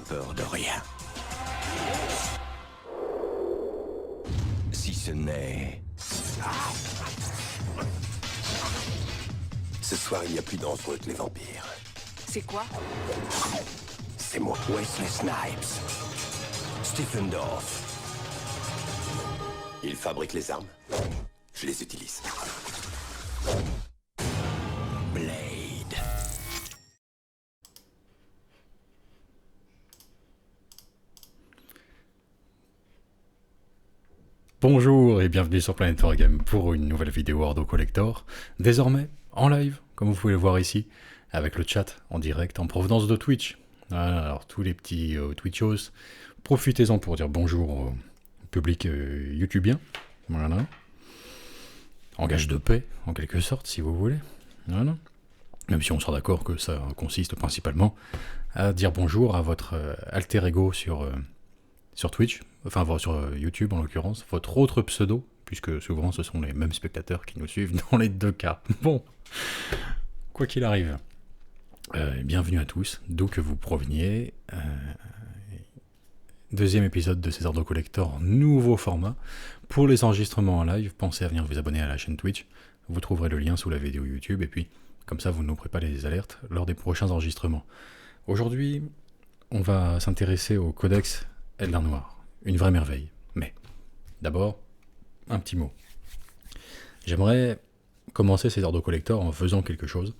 peur de rien. Si ce n'est... Ce soir, il y a plus dangereux que les vampires. C'est quoi? C'est moi, Wesley Snipes. Stephen Dorff. Ils fabriquent les armes. Je les utilise. Blade. Bonjour et bienvenue sur Planet Wargame pour une nouvelle vidéo Ordo Collector, désormais en live, comme vous pouvez le voir ici, avec le chat en direct en provenance de Twitch. Voilà, alors tous les petits Twitchos, profitez-en pour dire bonjour au public youtubien, voilà. En gage de paix, en quelque sorte, si vous voulez, voilà. Même si on sera d'accord que ça consiste principalement à dire bonjour à votre alter ego sur Twitch, enfin sur YouTube en l'occurrence, votre autre pseudo, puisque souvent ce sont les mêmes spectateurs qui nous suivent dans les deux cas. Bon, quoi qu'il arrive, bienvenue à tous, d'où que vous proveniez. Deuxième épisode de ces Ordo Collector, nouveau format. Pour les enregistrements en live, pensez à venir vous abonner à la chaîne Twitch, vous trouverez le lien sous la vidéo YouTube, et puis comme ça vous ne louperez pas les alertes lors des prochains enregistrements. Aujourd'hui, on va s'intéresser au Codex Eldar Noir, une vraie merveille. Mais d'abord, un petit mot. J'aimerais commencer ces Ordo Collector en faisant quelque chose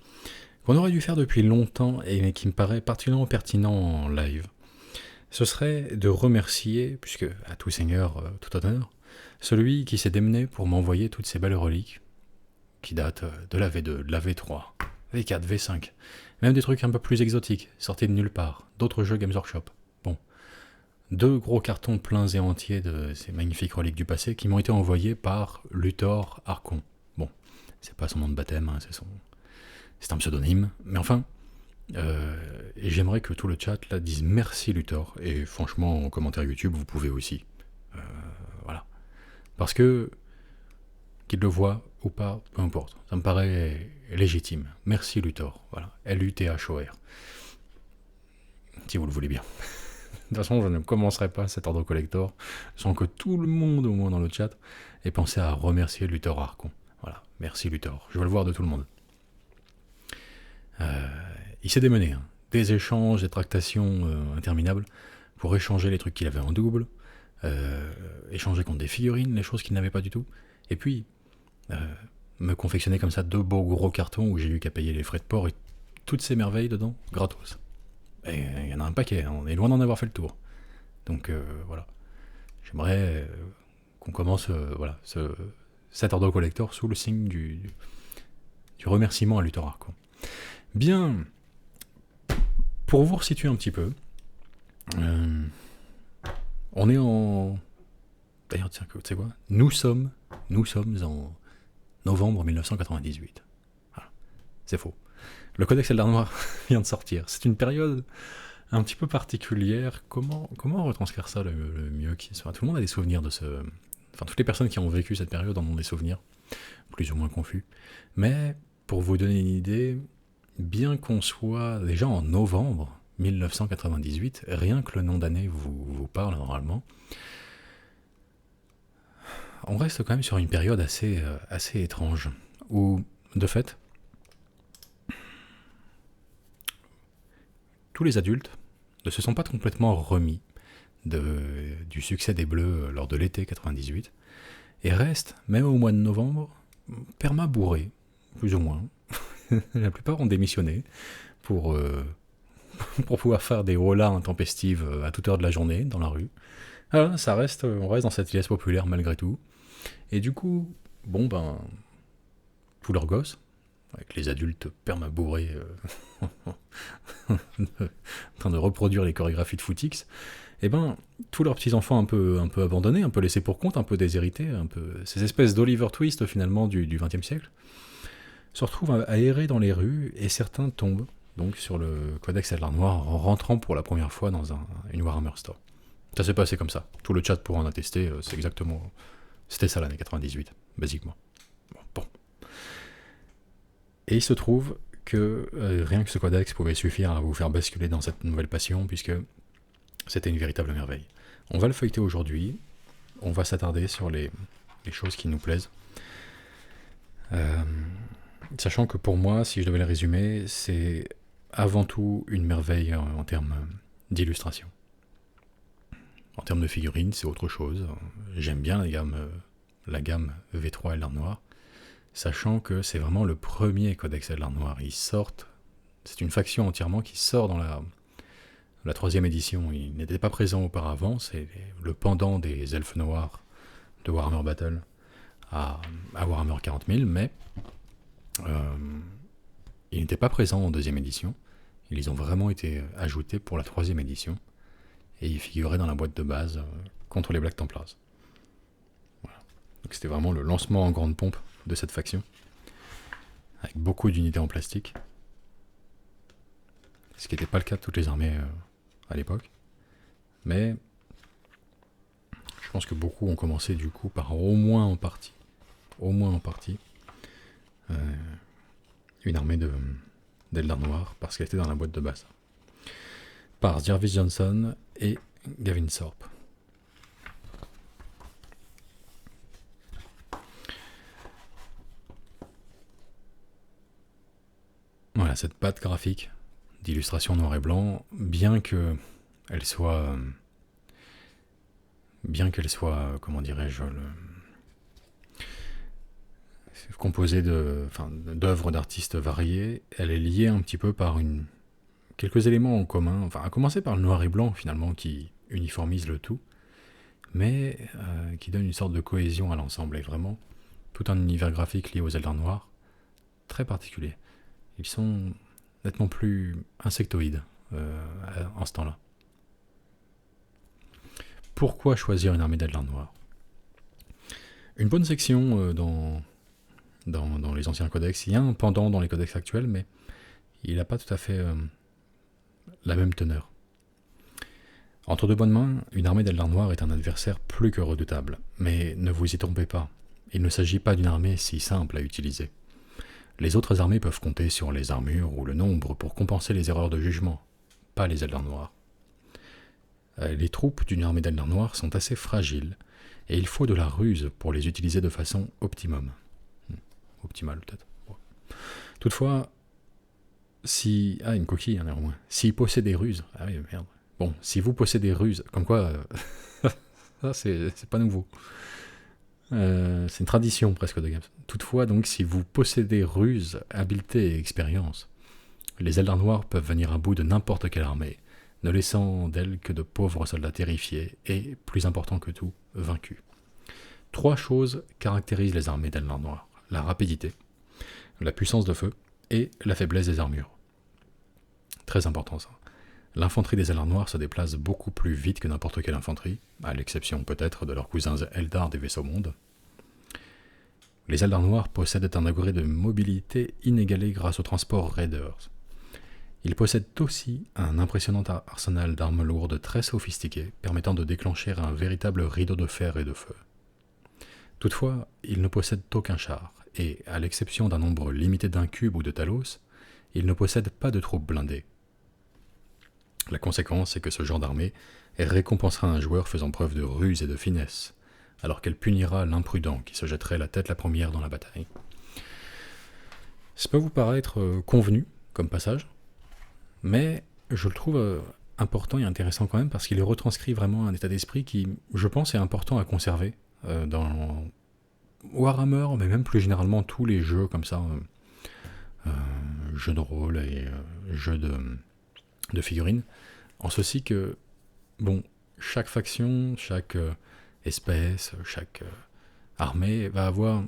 qu'on aurait dû faire depuis longtemps et qui me paraît particulièrement pertinent en live. Ce serait de remercier, puisque à tout seigneur, tout honneur, celui qui s'est démené pour m'envoyer toutes ces belles reliques qui datent de la V2, de la V3, V4, V5, même des trucs un peu plus exotiques, sortis de nulle part, d'autres jeux Games Workshop. Bon. 2 gros cartons pleins et entiers de ces magnifiques reliques du passé qui m'ont été envoyés par Luthor Archon. Bon, c'est pas son nom de baptême, hein, c'est un pseudonyme, mais enfin, et j'aimerais que tout le chat là dise merci Luthor, et franchement en commentaire YouTube vous pouvez aussi. Voilà. Parce que, qu'il le voit ou pas, peu importe, ça me paraît légitime. Merci Luthor, voilà, L-U-T-H-O-R. Si vous le voulez bien. De toute façon, je ne commencerai pas cet Ordo Collector sans que tout le monde, au moins dans le chat, ait pensé à remercier Luthor Archon. Voilà, merci Luthor. Je veux le voir de tout le monde. Il s'est démené, hein. Des échanges, des tractations interminables pour échanger les trucs qu'il avait en double, échanger contre des figurines, les choses qu'il n'avait pas du tout, et puis me confectionner comme ça 2 beaux gros cartons où j'ai eu qu'à payer les frais de port et toutes ces merveilles dedans, gratos. Et il y en a un paquet, hein, on est loin d'en avoir fait le tour. Donc voilà. J'aimerais qu'on commence voilà, cet Ordo Collector sous le signe du remerciement à Luthor Archon. Bien, pour vous resituer un petit peu, on est en... D'ailleurs, tiens, tu sais quoi ? Nous sommes en novembre 1998. Voilà. C'est faux. Le Codex Eldar Noir vient de sortir. C'est une période un petit peu particulière. Comment retranscrire ça le mieux ? Tout le monde a des souvenirs de ce... Enfin, toutes les personnes qui ont vécu cette période en ont des souvenirs, plus ou moins confus. Mais, pour vous donner une idée, bien qu'on soit déjà en novembre 1998, rien que le nom d'année vous parle normalement, on reste quand même sur une période assez étrange, où, de fait, tous les adultes ne se sont pas complètement remis du succès des Bleus lors de l'été 98, et restent, même au mois de novembre, perma-bourrés, plus ou moins. La plupart ont démissionné pour pouvoir faire des holas intempestives à toute heure de la journée, dans la rue. Alors, on reste dans cette liesse populaire malgré tout. Et du coup, bon ben, tous leurs gosses, avec les adultes perma-bourrés en train de reproduire les chorégraphies de Footix, et ben, tous leurs petits-enfants un peu abandonnés, un peu laissés pour compte, un peu déshérités, un peu ces espèces d'Oliver Twist finalement du XXe siècle, se retrouvent à errer dans les rues, et certains tombent donc sur le Codex Eldar Noir en rentrant pour la première fois dans une Warhammer Store. Ça s'est passé comme ça. Tout le chat pourra en attester, c'était ça l'année 98, basiquement. Bon. Et il se trouve que rien que ce codex pouvait suffire à vous faire basculer dans cette nouvelle passion, puisque C'était une véritable merveille. On va le feuilleter aujourd'hui, on va s'attarder sur les choses qui nous plaisent. Sachant que pour moi, si je devais le résumer, c'est avant tout une merveille en termes d'illustration. En termes de figurines, c'est autre chose. J'aime bien la gamme V3 Eldar Noir, sachant que c'est vraiment le premier codex Eldar Noir. C'est une faction entièrement qui sort dans la 3e édition. Il n'était pas présent auparavant, c'est le pendant des Elfes Noirs de Warhammer Battle à Warhammer 40 000, mais il n'était pas présent en 2e édition. Ils ont vraiment été ajoutés pour la 3e édition, et il figurait dans la boîte de base contre les Black Templars. Voilà. Donc c'était vraiment le lancement en grande pompe de cette faction, avec beaucoup d'unités en plastique, ce qui n'était pas le cas de toutes les armées à l'époque. Mais je pense que beaucoup ont commencé du coup par au moins en partie, une armée d'Eldar Noir, parce qu'elle était dans la boîte de base. Par Jervis Johnson et Gavin Thorpe. Voilà, cette patte graphique d'illustration noir et blanc, bien qu'elle soit, comment dirais-je, composée d'œuvres d'artistes variés, elle est liée un petit peu par quelques éléments en commun, enfin à commencer par le noir et blanc finalement qui uniformise le tout, mais qui donne une sorte de cohésion à l'ensemble, et vraiment tout un univers graphique lié aux Eldar Noirs, très particulier. Ils sont nettement plus insectoïdes en ce temps-là. Pourquoi choisir une armée d'Eldar Noirs ? Une bonne section dans les anciens codex, il y a un pendant dans les codex actuels, mais il n'a pas tout à fait la même teneur. Entre deux bonnes mains, une armée d'Eldar Noir est un adversaire plus que redoutable, mais ne vous y trompez pas, il ne s'agit pas d'une armée si simple à utiliser. Les autres armées peuvent compter sur les armures ou le nombre pour compenser les erreurs de jugement, pas les Eldar Noirs. Les troupes d'une armée d'Eldar Noir sont assez fragiles, et il faut de la ruse pour les utiliser de façon optimale peut-être. Bon. Toutefois, une coquille, néanmoins. S'ils possèdent des ruses... Ah oui, merde. Bon, si vous possédez des ruses, comme quoi... ça, c'est pas nouveau. C'est une tradition presque de Games. Toutefois, donc, si vous possédez ruse, habileté et expérience, les Eldar Noirs peuvent venir à bout de n'importe quelle armée, ne laissant d'elle que de pauvres soldats terrifiés et, plus important que tout, vaincus. 3 choses caractérisent les armées d'Eldar Noirs: la rapidité, la puissance de feu et la faiblesse des armures. Très important ça. L'infanterie des Eldar Noirs se déplace beaucoup plus vite que n'importe quelle infanterie, à l'exception peut-être de leurs cousins Eldar des vaisseaux mondes. Les Eldar Noirs possèdent un degré de mobilité inégalé grâce au transport Raiders. Ils possèdent aussi un impressionnant arsenal d'armes lourdes très sophistiquées, permettant de déclencher un véritable rideau de fer et de feu. Toutefois, ils ne possèdent aucun char, et, à l'exception d'un nombre limité d'incubes ou de talos, ils ne possèdent pas de troupes blindées. La conséquence est que ce genre d'armée récompensera un joueur faisant preuve de ruse et de finesse, alors qu'elle punira l'imprudent qui se jetterait la tête la première dans la bataille. Ça peut vous paraître convenu comme passage, mais je le trouve important et intéressant quand même parce qu'il retranscrit vraiment un état d'esprit qui, je pense, est important à conserver dans Warhammer, mais même plus généralement tous les jeux comme ça, jeux de rôle et jeux de figurines, en ceci que, bon, chaque faction, chaque espèce, chaque armée va avoir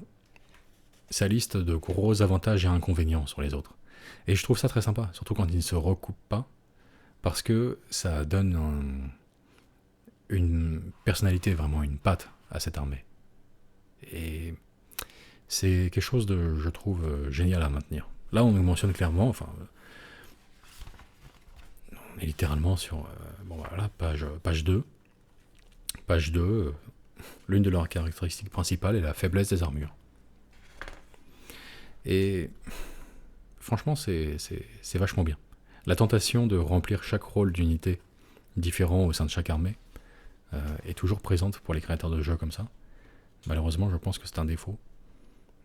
sa liste de gros avantages et inconvénients sur les autres. Et je trouve ça très sympa, surtout quand ils ne se recoupent pas, parce que ça donne une personnalité, vraiment une patte à cette armée. Et c'est quelque chose de, je trouve, génial à maintenir. Là, on nous mentionne clairement, on est littéralement sur, page 2. Page 2, l'une de leurs caractéristiques principales est la faiblesse des armures. Et franchement, c'est vachement bien. La tentation de remplir chaque rôle d'unité différents au sein de chaque armée est toujours présente pour les créateurs de jeux comme ça. Malheureusement, je pense que c'est un défaut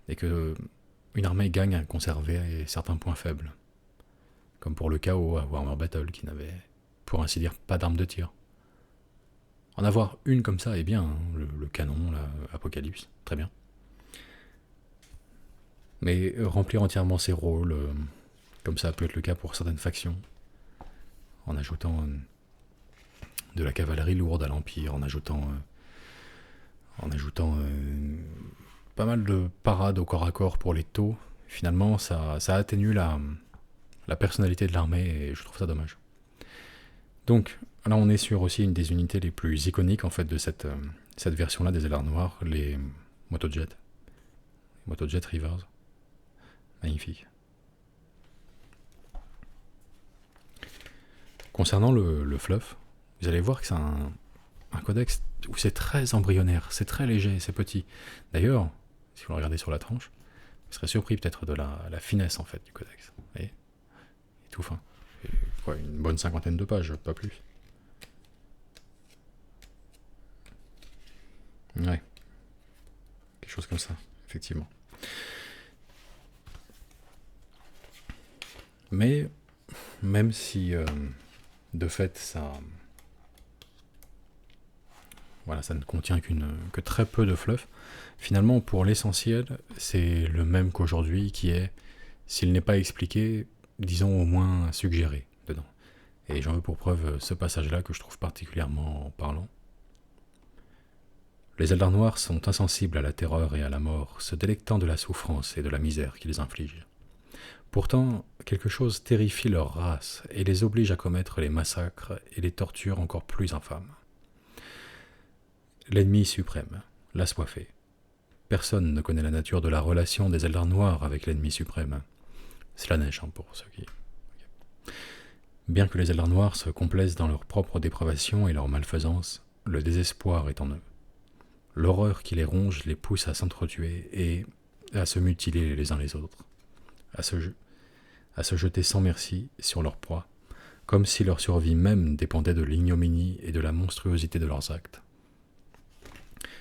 et que une armée gagne à conserver certains points faibles, comme pour le chaos à Warhammer Battle qui n'avait, pour ainsi dire, pas d'arme de tir. En avoir une comme ça est bien, hein, le canon, l'Apocalypse, très bien. Mais remplir entièrement ses rôles, comme ça peut être le cas pour certaines factions, en ajoutant de la cavalerie lourde à l'Empire, en ajoutant pas mal de parades au corps à corps pour les taux, finalement ça atténue la personnalité de l'armée et je trouve ça dommage. Donc là on est sur aussi une des unités les plus iconiques en fait de cette version-là des Eldar Noirs, les Motojet. Motojet Rivers. Magnifique. Concernant le fluff, vous allez voir que c'est un codex où c'est très embryonnaire, c'est très léger, c'est petit. D'ailleurs, si vous le regardez sur la tranche, vous serez surpris peut-être de la finesse en fait du codex. Vous voyez ? Il est tout fin. Et, quoi, une bonne 50aine de pages, pas plus. Ouais. Quelque chose comme ça, effectivement. Mais, même si, de fait, ça ne contient que très peu de fluff, finalement, pour l'essentiel, c'est le même qu'aujourd'hui, qui est, s'il n'est pas expliqué, disons au moins suggéré dedans. Et j'en veux pour preuve ce passage-là que je trouve particulièrement parlant. Les Eldar Noirs sont insensibles à la terreur et à la mort, se délectant de la souffrance et de la misère qu'ils infligent. Pourtant, quelque chose terrifie leur race et les oblige à commettre les massacres et les tortures encore plus infâmes. L'ennemi suprême, l'assoiffé. Personne ne connaît la nature de la relation des Eldar Noirs avec l'ennemi suprême. Slaanesh, pour ceux qui... Bien que les Eldar Noirs se complaisent dans leur propre dépravation et leur malfaisance, le désespoir est en eux. L'horreur qui les ronge les pousse à s'entretuer et à se mutiler les uns les autres, à se jeter sans merci sur leur proie, comme si leur survie même dépendait de l'ignominie et de la monstruosité de leurs actes.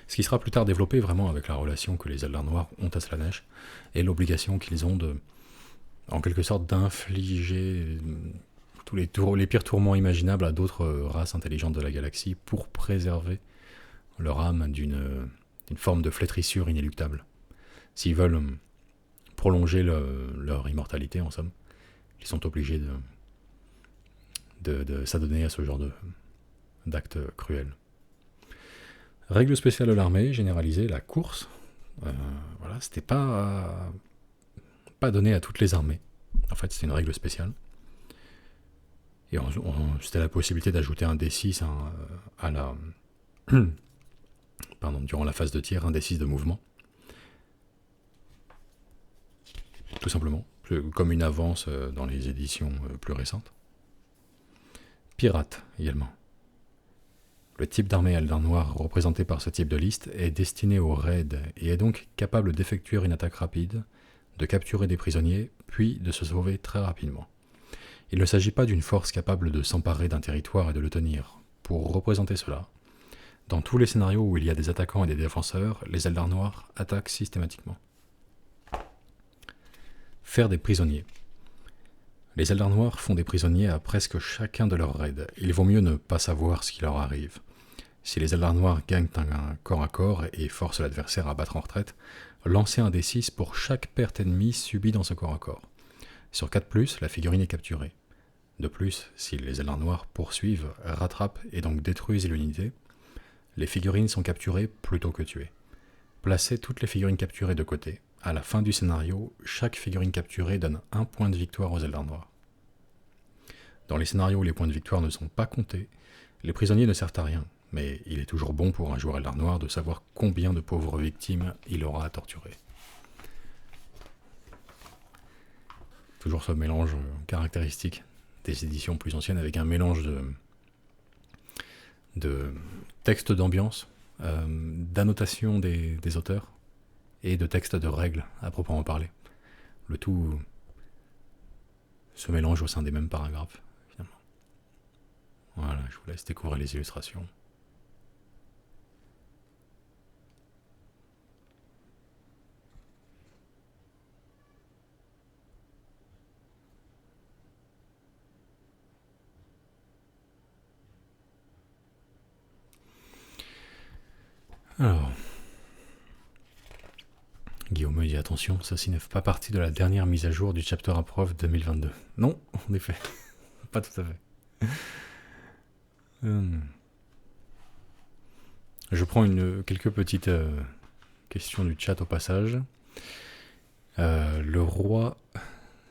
Ce qui sera plus tard développé vraiment avec la relation que les Eldar Noirs ont à Slaanesh et l'obligation qu'ils ont de, en quelque sorte, d'infliger tous les pires tourments imaginables à d'autres races intelligentes de la galaxie pour préserver leur âme d'une forme de flétrissure inéluctable. S'ils veulent prolonger leur immortalité, en somme, ils sont obligés de s'adonner à ce genre d'actes cruels. Règle spéciale de l'armée, généralisée, la course. Voilà, c'était pas donné à toutes les armées. En fait, c'était une règle spéciale. Et c'était la possibilité d'ajouter un D6 à la... durant la phase de tir, un D6 de mouvement. Tout simplement, comme une avance dans les éditions plus récentes. Pirate, également. Le type d'armée Eldar Noir représenté par ce type de liste est destiné au raid et est donc capable d'effectuer une attaque rapide, de capturer des prisonniers, puis de se sauver très rapidement. Il ne s'agit pas d'une force capable de s'emparer d'un territoire et de le tenir. Pour représenter cela, dans tous les scénarios où il y a des attaquants et des défenseurs, les Eldar Noirs attaquent systématiquement. Faire des prisonniers. Les Eldar Noirs font des prisonniers à presque chacun de leurs raids. Il vaut mieux ne pas savoir ce qui leur arrive. Si les Eldar Noirs gagnent un corps à corps et forcent l'adversaire à battre en retraite, lancez un D6 pour chaque perte ennemie subie dans ce corps à corps. Sur 4+, la figurine est capturée. De plus, si les Eldar Noirs poursuivent, rattrapent et donc détruisent l'unité, les figurines sont capturées plutôt que tuées. Placez toutes les figurines capturées de côté. À la fin du scénario, chaque figurine capturée donne 1 point de victoire aux Eldar Noirs. Dans les scénarios où les points de victoire ne sont pas comptés, les prisonniers ne servent à rien, mais il est toujours bon pour un joueur Eldar Noir de savoir combien de pauvres victimes il aura à torturer. Toujours ce mélange caractéristique des éditions plus anciennes avec un mélange de textes d'ambiance, d'annotation des auteurs, et de textes de règles à proprement parler. Le tout se mélange au sein des mêmes paragraphes, finalement. Voilà, je vous laisse découvrir les illustrations. Alors, Guillaume me dit attention, ceci ne fait pas partie de la dernière mise à jour du Chapter Approve 2022. Non, en effet, pas tout à fait. Je prends quelques petites questions du chat au passage. Le roi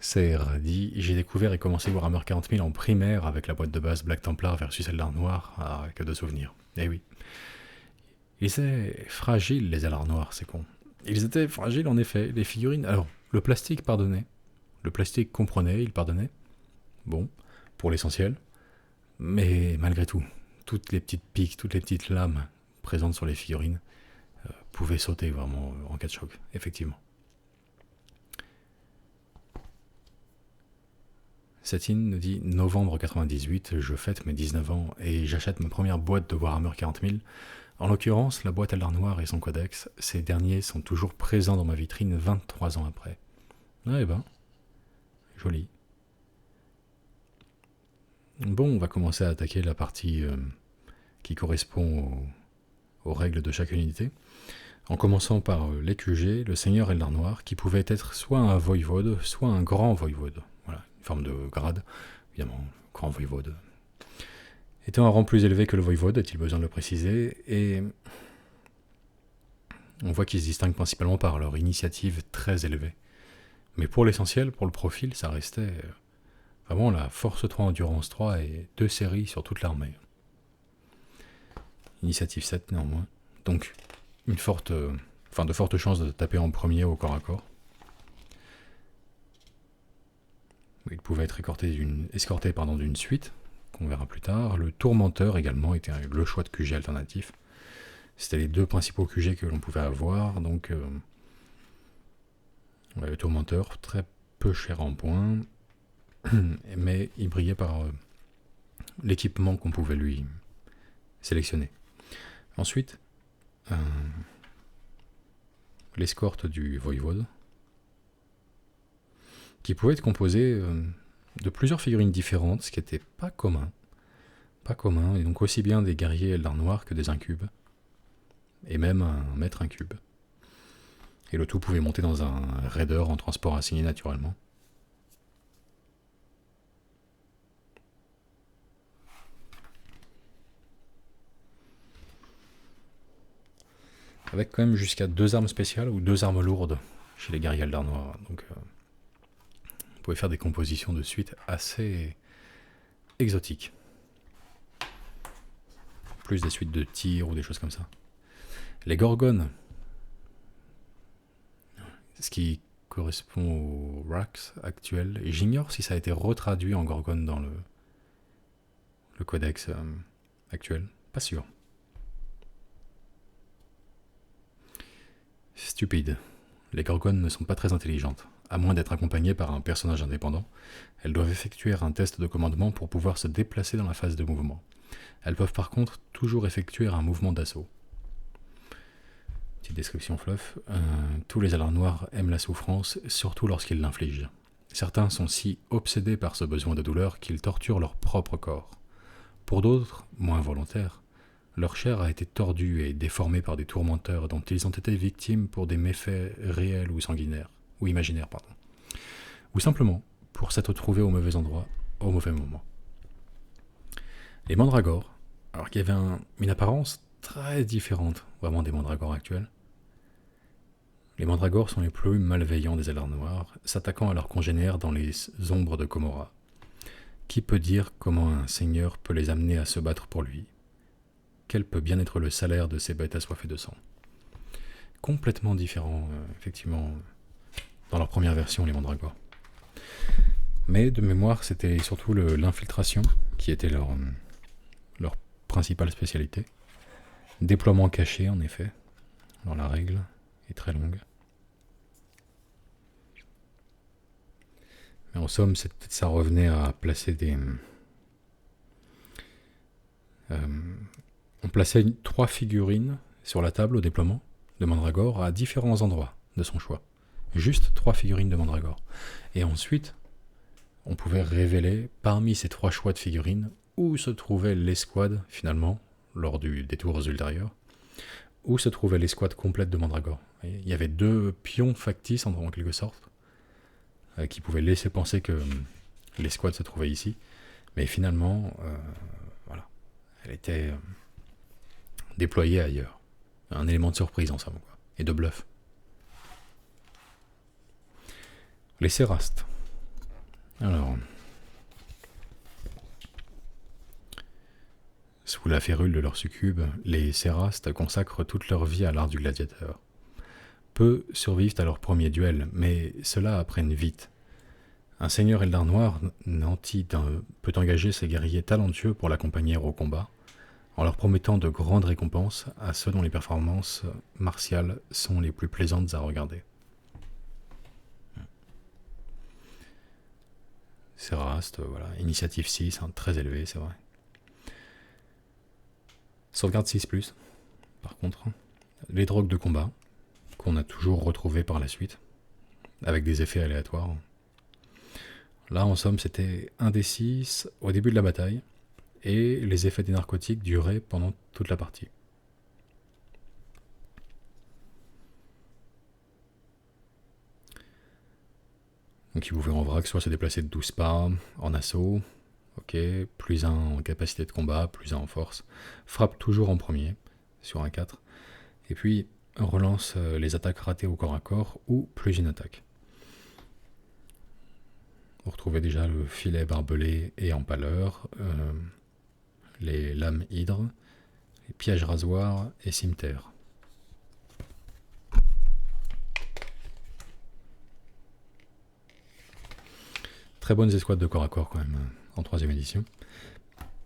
CR dit « J'ai découvert et commencé Warhammer 40 000 en primaire avec la boîte de base Black Templar versus Eldar Noir. Ah, que de souvenirs. Eh oui. Ils étaient fragiles, les Eldar Noirs, c'est con. Ils étaient fragiles, en effet. Les figurines... Alors, le plastique pardonnait. Le plastique comprenait, il pardonnait. Bon, pour l'essentiel. Mais malgré tout, toutes les petites piques, toutes les petites lames présentes sur les figurines pouvaient sauter vraiment en cas de choc, effectivement. Satine nous dit novembre 98, je fête mes 19 ans et j'achète ma première boîte de Warhammer 40 000. En l'occurrence, la boîte Eldar Noir et son codex, ces derniers sont toujours présents dans ma vitrine 23 ans après. Ah eh ben, joli. Bon, on va commencer à attaquer la partie qui correspond aux règles de chaque unité. En commençant par les QG, le seigneur Eldar Noir, qui pouvait être soit un voivode, soit un grand voivode. Voilà, une forme de grade, évidemment, grand voivode. Étant un rang plus élevé que le voivode, est-il besoin de le préciser, et on voit qu'ils se distinguent principalement par leur initiative très élevée. Mais pour l'essentiel, pour le profil, ça restait vraiment la force 3, endurance 3 et 2 séries sur toute l'armée. Initiative 7 néanmoins. Donc, de fortes chances de taper en premier au corps à corps. Il pouvait être escorté d'une suite, qu'on verra plus tard. Le tourmenteur également était le choix de QG alternatif. C'était les deux principaux QG que l'on pouvait avoir, donc le tourmenteur, très peu cher en points, mais il brillait par l'équipement qu'on pouvait lui sélectionner. Ensuite, l'escorte du voivode, qui pouvait être composée de plusieurs figurines différentes, ce qui n'était pas commun. Pas commun, et donc aussi bien des guerriers Eldar Noirs que des incubes, et même un maître incube. Et le tout pouvait monter dans un raider en transport assigné naturellement. Avec quand même jusqu'à 2 armes spéciales ou 2 armes lourdes chez les guerriers Eldar Noirs. Donc on pouvait faire des compositions de suite assez exotiques. Plus des suites de tir ou des choses comme ça. Les Gorgones, ce qui correspond au Rax actuel, et j'ignore si ça a été retraduit en Gorgone dans le codex actuel, pas sûr. Stupide. Les Gorgones ne sont pas très intelligentes. À moins d'être accompagnées par un personnage indépendant, elles doivent effectuer un test de commandement pour pouvoir se déplacer dans la phase de mouvement. Elles peuvent par contre toujours effectuer un mouvement d'assaut. Petite description fluff. Tous les Eldar Noirs aiment la souffrance, surtout lorsqu'ils l'infligent. Certains sont si obsédés par ce besoin de douleur qu'ils torturent leur propre corps. Pour d'autres, moins volontaires, leur chair a été tordue et déformée par des tourmenteurs dont ils ont été victimes pour des méfaits réels ou sanguinaires, ou imaginaires, ou simplement pour s'être trouvés au mauvais endroit, au mauvais moment. Les mandragores, alors qu'il y avait une apparence très différente vraiment des mandragores actuels, les mandragores sont les plus malveillants des Eldar Noirs, s'attaquant à leurs congénères dans les ombres de Komora. Qui peut dire comment un seigneur peut les amener à se battre pour lui ? Quel peut bien être le salaire de ces bêtes assoiffées de sang ? Complètement différent, effectivement, dans leur première version, les mandragores. Mais de mémoire, c'était surtout l'infiltration qui était leur principale spécialité. Déploiement caché, en effet, dans la règle, est très longue. Mais en somme, ça revenait à placer On plaçait 3 figurines sur la table au déploiement de Mandragore à différents endroits de son choix. Juste 3 figurines de Mandragore. Et ensuite, on pouvait révéler parmi ces 3 choix de figurines où se trouvait l'escouade, finalement, lors du détour ultérieur, où se trouvait l'escouade complète de Mandragore. Et il y avait 2 pions factices, en quelque sorte, qui pouvaient laisser penser que l'escouade se trouvait ici. Mais finalement, voilà, elle était déployée ailleurs. Un élément de surprise en somme, quoi. Et de bluff. Les Sérastes. Alors, sous la férule de leur succube, les Sérastes consacrent toute leur vie à l'art du gladiateur. Peu survivent à leur premier duel, mais ceux-là apprennent vite. Un seigneur Eldar noir nanti peut engager ses guerriers talentueux pour l'accompagner au combat, en leur promettant de grandes récompenses à ceux dont les performances martiales sont les plus plaisantes à regarder. Séraste, voilà, initiative 6, hein, très élevé, c'est vrai. Sauvegarde 6+, par contre, les drogues de combat, qu'on a toujours retrouvées par la suite, avec des effets aléatoires. Là, en somme, c'était 1 des 6 au début de la bataille, et les effets des narcotiques duraient pendant toute la partie. Donc il pouvait en vrac soit se déplacer de 12 pas en assaut, ok, plus 1 en capacité de combat, plus 1 en force, frappe toujours en premier, sur un 4, et puis relance les attaques ratées au corps à corps, ou plus une attaque. Vous retrouvez déjà le filet barbelé et empaleur, les lames hydres, les pièges rasoirs et cimeterres. Très bonnes escouades de corps à corps quand même, en 3ème édition.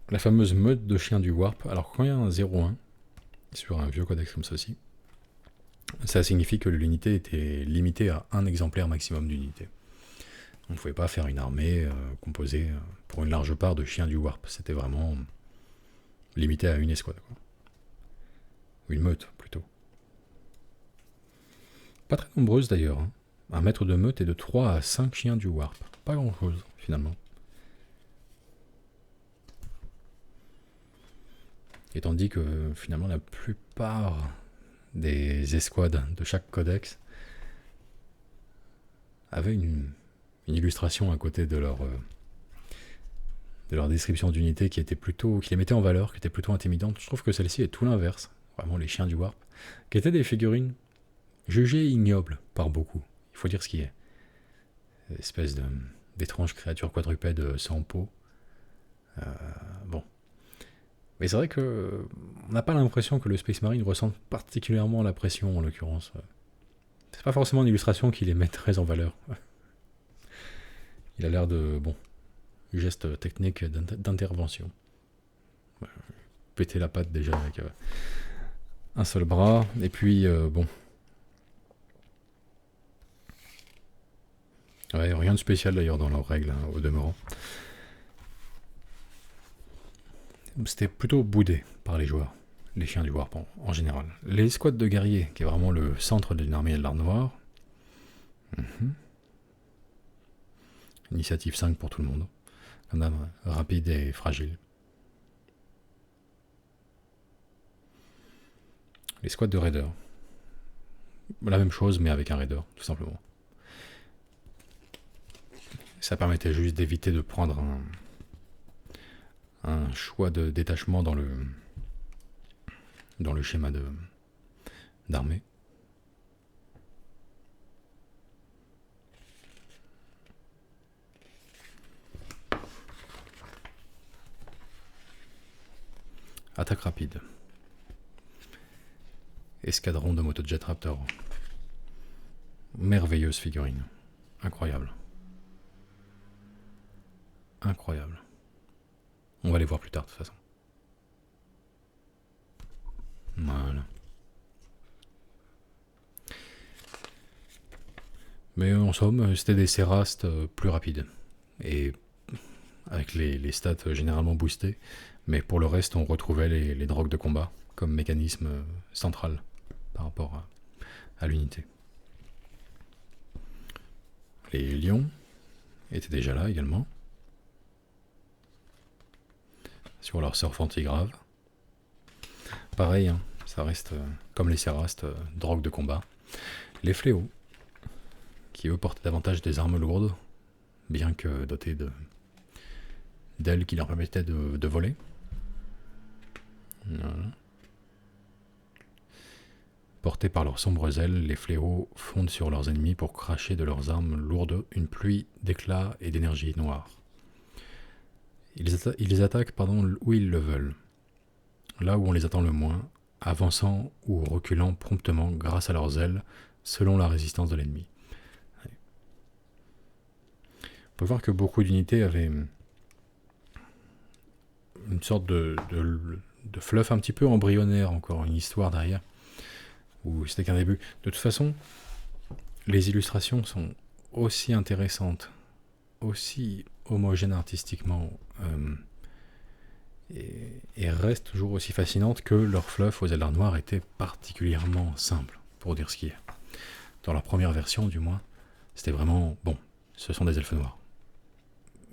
La fameuse meute de chiens du Warp. Alors quand il y a un 0-1 sur un vieux codex comme ceci, ça signifie que l'unité était limitée à 1 exemplaire maximum d'unité. On ne pouvait pas faire une armée composée pour une large part de chiens du Warp. C'était vraiment limité à une escouade, quoi. Ou une meute, plutôt. Pas très nombreuse d'ailleurs, hein. Un maître de meute est de 3 à 5 chiens du Warp. Pas grand chose, finalement. Et tandis que, finalement, la plupart des escouades de chaque codex avaient une illustration à côté de leur description d'unité qui les mettait en valeur, qui était plutôt intimidante. Je trouve que celle-ci est tout l'inverse. Vraiment les chiens du Warp. Qui étaient des figurines jugées ignobles par beaucoup. Il faut dire ce qui est. Espèce d'étranges créatures quadrupèdes sans peau. Bon. Mais c'est vrai que on n'a pas l'impression que le Space Marine ressente particulièrement la pression, en l'occurrence. C'est pas forcément une illustration qui les met très en valeur. Il a l'air de, geste technique d'intervention. Péter la patte déjà avec un seul bras, et puis, Ouais, rien de spécial d'ailleurs dans leurs règles, hein, au demeurant. C'était plutôt boudé par les joueurs, les chiens du Warp en général. Les squads de guerriers, qui est vraiment le centre d'une armée de l'art noir. Initiative 5 pour tout le monde. Un âme rapide et fragile. Les squads de raiders. La même chose, mais avec un raider, tout simplement. Ça permettait juste d'éviter de prendre un choix de détachement dans le schéma d'armée. Attaque rapide. Escadron de motojet Raptor. Merveilleuse figurine. Incroyable. Incroyable. On va les voir plus tard de toute façon. Voilà. Mais en somme, c'était des Sérastes plus rapides. Et avec les stats généralement boostées, mais pour le reste, on retrouvait les drogues de combat comme mécanisme central par rapport à l'unité. Les lions étaient déjà là également, sur leur surf antigrave. Pareil, hein, ça reste comme les cérastes, drogue de combat. Les fléaux, qui eux portent davantage des armes lourdes, bien que dotés d'ailes qui leur permettaient de voler. Voilà. Portés par leurs sombres ailes, les fléaux fondent sur leurs ennemis pour cracher de leurs armes lourdes une pluie d'éclats et d'énergie noire. Ils attaquent où ils le veulent, là où on les attend le moins, avançant ou reculant promptement grâce à leurs ailes, selon la résistance de l'ennemi. On peut voir que beaucoup d'unités avaient une sorte de fluff un petit peu embryonnaire, encore une histoire derrière, où c'était qu'un début. De toute façon, les illustrations sont aussi intéressantes, aussi homogènes artistiquement, et restent toujours aussi fascinantes que leur fluff aux Eldar noirs était particulièrement simple, pour dire ce qui est. Dans leur première version, du moins, c'était vraiment, bon, ce sont des elfes noirs.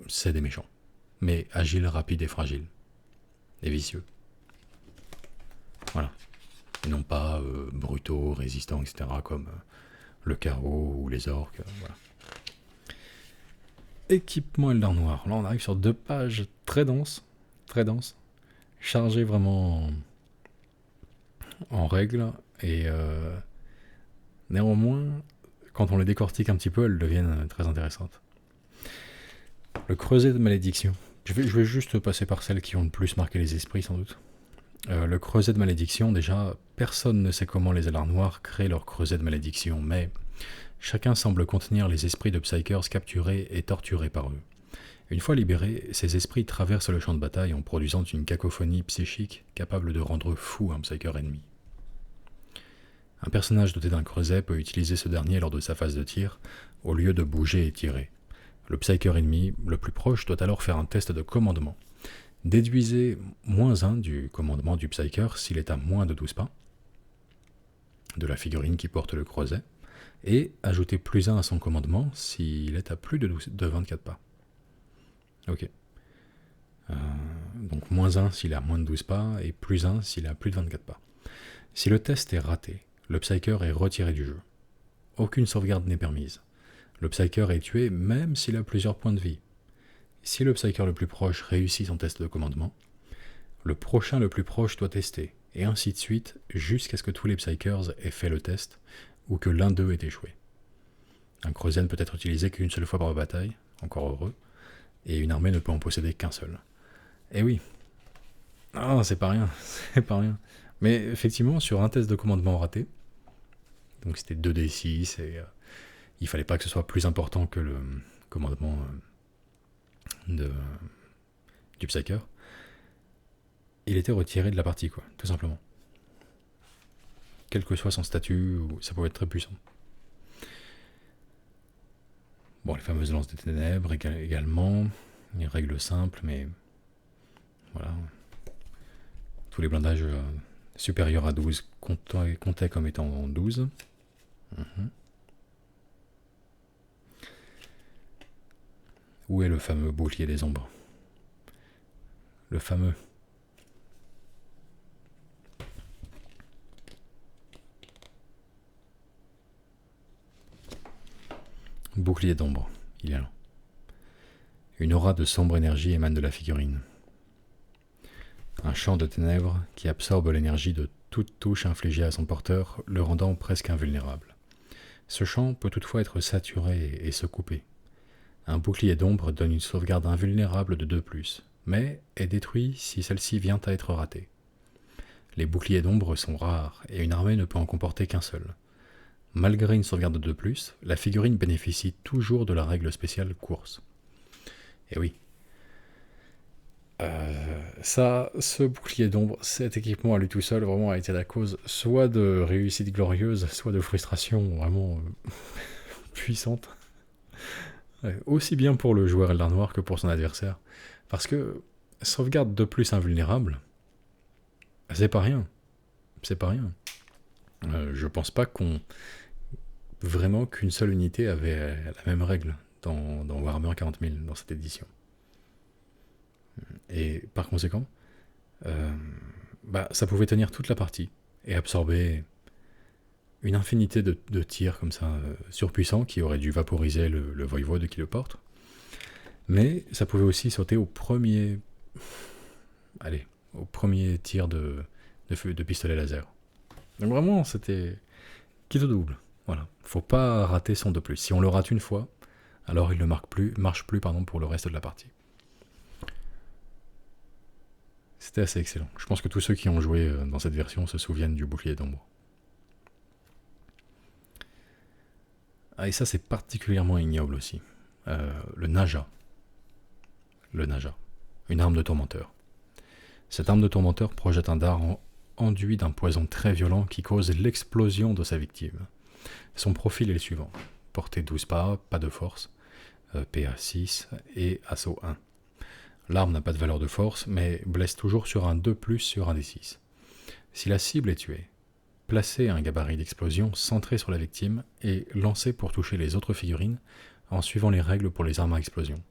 C'est des méchants, mais agiles, rapides et fragiles. Et vicieux. Voilà. Et non pas brutaux, résistants, etc., comme le carreau ou les orques. Voilà. Équipement Eldar noir. Là, on arrive sur 2 pages très denses, chargées vraiment en règles, et néanmoins, quand on les décortique un petit peu, elles deviennent très intéressantes. Le creuset de malédiction. Je vais juste passer par celles qui ont le plus marqué les esprits, sans doute. Le creuset de malédiction, déjà, personne ne sait comment les Eldar noirs créent leur creuset de malédiction, mais chacun semble contenir les esprits de Psykers capturés et torturés par eux. Une fois libérés, ces esprits traversent le champ de bataille en produisant une cacophonie psychique capable de rendre fou un Psyker ennemi. Un personnage doté d'un creuset peut utiliser ce dernier lors de sa phase de tir, au lieu de bouger et tirer. Le Psyker ennemi le plus proche doit alors faire un test de commandement. Déduisez -1 du commandement du Psyker s'il est à moins de 12 pas de la figurine qui porte le creuset, et ajoutez +1 à son commandement s'il est à plus de 24 pas. Ok. Donc -1 s'il est à moins de 12 pas, et +1 s'il est à plus de 24 pas. Si le test est raté, le Psyker est retiré du jeu. Aucune sauvegarde n'est permise. Le Psyker est tué même s'il a plusieurs points de vie. Si le Psyker le plus proche réussit son test de commandement, le prochain le plus proche doit tester, et ainsi de suite, jusqu'à ce que tous les Psykers aient fait le test, ou que l'un d'eux ait échoué. Un creuset ne peut être utilisé qu'une seule fois par bataille, encore heureux, et une armée ne peut en posséder qu'un seul. Eh oui. Ah, c'est pas rien, c'est pas rien. Mais effectivement, sur un test de commandement raté, donc c'était 2d6, et il fallait pas que ce soit plus important que le commandement du Psyker, il était retiré de la partie, quoi, tout simplement. Quel que soit son statut, ça pouvait être très puissant. Bon, les fameuses lances des ténèbres également, les règles simples, mais voilà. Tous les blindages supérieurs à 12 comptaient comme étant 12. Où est le fameux bouclier des ombres? Le fameux. Bouclier d'ombre, il est là. Une aura de sombre énergie émane de la figurine. Un champ de ténèbres qui absorbe l'énergie de toute touche infligée à son porteur, le rendant presque invulnérable. Ce champ peut toutefois être saturé et se couper. Un bouclier d'ombre donne une sauvegarde invulnérable de 2+, mais est détruit si celle-ci vient à être ratée. Les boucliers d'ombre sont rares, et une armée ne peut en comporter qu'un seul. Malgré une sauvegarde de 2+, la figurine bénéficie toujours de la règle spéciale course. Et oui. Ce bouclier d'ombre, cet équipement à lui tout seul, vraiment a été la cause soit de réussite glorieuse, soit de frustration vraiment puissante. Ouais, aussi bien pour le joueur Eldar Noir que pour son adversaire. Parce que sauvegarde de plus invulnérable, c'est pas rien. C'est pas rien. Je pense pas vraiment qu'une seule unité avait la même règle dans Warhammer 40 000, dans cette édition. Et par conséquent, ça pouvait tenir toute la partie et absorber une infinité de tirs comme ça surpuissants qui auraient dû vaporiser le voivode qui le porte. Mais ça pouvait aussi sauter au premier tir de pistolet laser. Donc vraiment, c'était qui te double. Voilà. Faut pas rater son de plus. Si on le rate une fois, alors il ne marche plus pour le reste de la partie. C'était assez excellent. Je pense que tous ceux qui ont joué dans cette version se souviennent du bouclier d'ombre. Ah, et ça, c'est particulièrement ignoble aussi. Le Naja. Le Naja. Une arme de tourmenteur. Cette arme de tourmenteur projette un dard enduit d'un poison très violent qui cause l'explosion de sa victime. Son profil est le suivant. Portée 12 pas de force, PA 6 et assaut 1. L'arme n'a pas de valeur de force, mais blesse toujours sur un 2+, sur un D6. Si la cible est tuée, placez un gabarit d'explosion centré sur la victime et lancez pour toucher les autres figurines en suivant les règles pour les armes à explosion.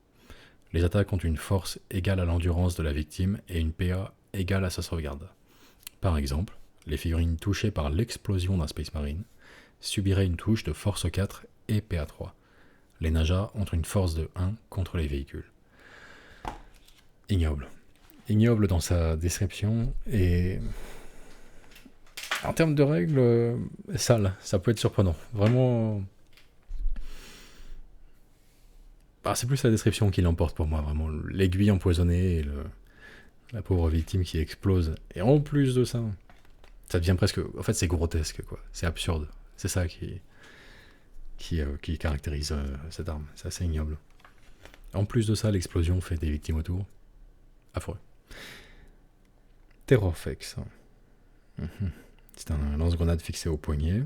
Les attaques ont une force égale à l'endurance de la victime et une PA égale à sa sauvegarde. Par exemple, les figurines touchées par l'explosion d'un Space Marine subiraient une touche de force 4 et PA 3. Les Najas ont une force de 1 contre les véhicules. Ignoble. Ignoble dans sa description et en termes de règles, sale. Ça peut être surprenant. Vraiment. C'est plus la description qui l'emporte pour moi, vraiment. L'aiguille empoisonnée et la pauvre victime qui explose. Et en plus de ça, ça devient presque... En fait, c'est grotesque, quoi. C'est absurde. C'est ça qui caractérise cette arme. C'est assez ignoble. En plus de ça, l'explosion fait des victimes autour. Affreux. Terrorfex. C'est un lance-grenade fixé au poignet.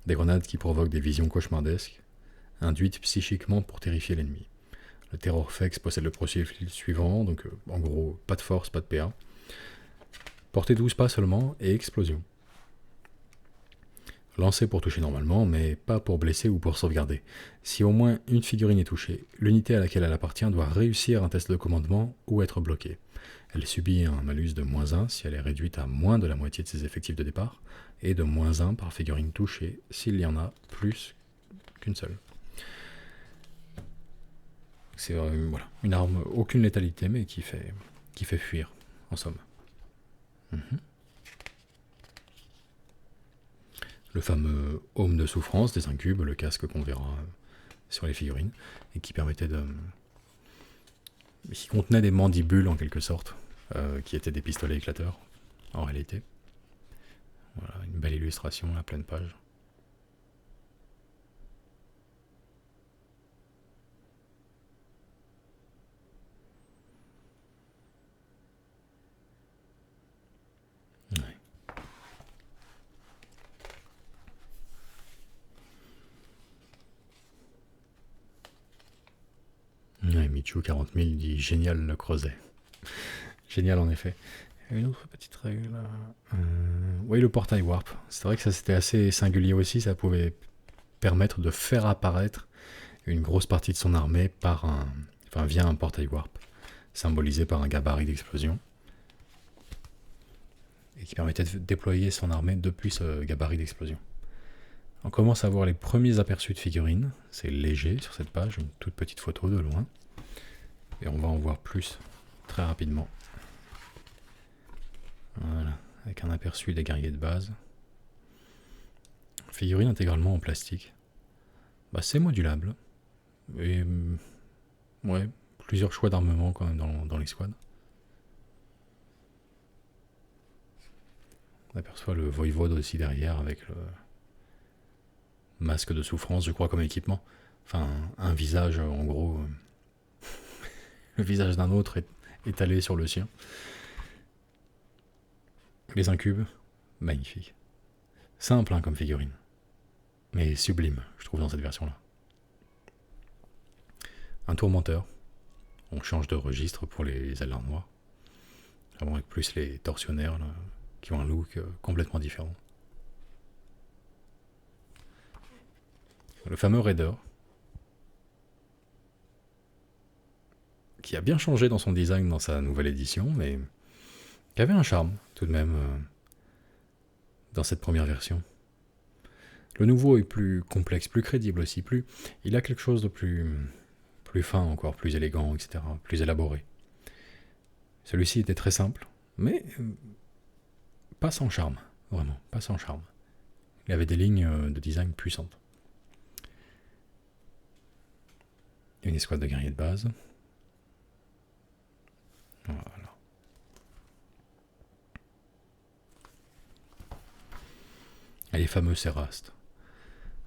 Des grenades qui provoquent des visions cauchemardesques, induites psychiquement pour terrifier l'ennemi. Le Terrorfex possède le profil suivant, donc en gros, pas de force, pas de PA. Portée 12 pas seulement, et explosion. Lancé pour toucher normalement, mais pas pour blesser ou pour sauvegarder. Si au moins une figurine est touchée, l'unité à laquelle elle appartient doit réussir un test de commandement ou être bloquée. Elle subit un malus de -1 si elle est réduite à moins de la moitié de ses effectifs de départ, et de -1 par figurine touchée s'il y en a plus qu'une seule. C'est une arme, aucune létalité, mais qui fait fuir, en somme. Le fameux Home de souffrance des incubes, le casque qu'on verra sur les figurines, et qui permettait qui contenait des mandibules en quelque sorte, qui étaient des pistolets éclateurs, en réalité. Voilà, une belle illustration à pleine page. Ouais, Michu 40 000 dit génial le creuset. Génial en effet. Une autre petite règle. Oui, le portail warp. C'est vrai que ça c'était assez singulier aussi. Ça pouvait permettre de faire apparaître une grosse partie de son armée via un portail warp, symbolisé par un gabarit d'explosion, et qui permettait de déployer son armée depuis ce gabarit d'explosion. On commence à voir les premiers aperçus de figurines. C'est léger sur cette page, une toute petite photo de loin. Et on va en voir plus très rapidement. Voilà, avec un aperçu des guerriers de base. Figurine intégralement en plastique. C'est modulable. Et ouais, plusieurs choix d'armement quand même dans les squads. On aperçoit le voivode aussi derrière avec le masque de souffrance, je crois, comme équipement. Enfin, un visage, en gros, le visage d'un autre étalé sur le sien. Les incubes, magnifique. Simple comme figurine, mais sublime, je trouve, dans cette version-là. un tourmenteur. On change de registre pour les alarmes noires. Vraiment avec plus les tortionnaires là, qui ont un look complètement différent. Le fameux Raider, qui a bien changé dans son design dans sa nouvelle édition, mais qui avait un charme tout de même dans cette première version. Le nouveau est plus complexe, plus crédible aussi, il a quelque chose de plus fin encore, plus élégant, etc., plus élaboré. Celui-ci était très simple, mais pas sans charme, vraiment, pas sans charme. Il avait des lignes de design puissantes. Une escouade de guerriers de base. Voilà. Et les fameux Sérastes.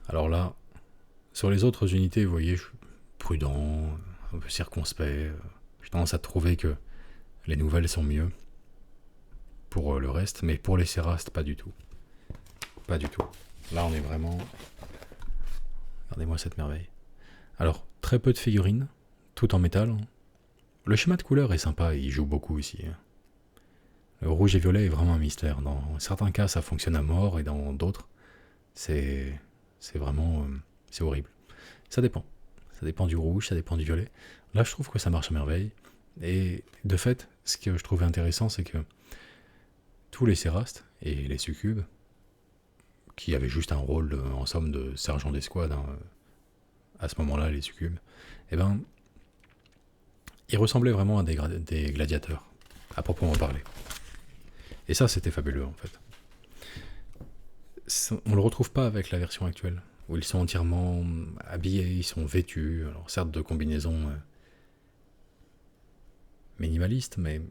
Alors là, sur les autres unités, vous voyez, je suis prudent, un peu circonspect. J'ai tendance à trouver que les nouvelles sont mieux pour le reste, mais pour les Sérastes, pas du tout. Pas du tout. Là, on est vraiment... Regardez-moi cette merveille. Alors, très peu de figurines, tout en métal. Le schéma de couleur est sympa, il joue beaucoup ici. Le rouge et violet est vraiment un mystère. Dans certains cas, ça fonctionne à mort, et dans d'autres, c'est vraiment... c'est horrible. Ça dépend. Ça dépend du rouge, ça dépend du violet. Là, je trouve que ça marche à merveille. Et de fait, ce que je trouvais intéressant, c'est que tous les Sérastes et les succubes, qui avaient juste un rôle, en somme, de sergent d'escouade, à ce moment-là, les succubes, eh ben, ils ressemblaient vraiment à des gladiateurs, à proprement parler. Et ça, c'était fabuleux, en fait. On le retrouve pas avec la version actuelle, où ils sont entièrement habillés, ils sont vêtus, alors certes de combinaisons minimalistes, mais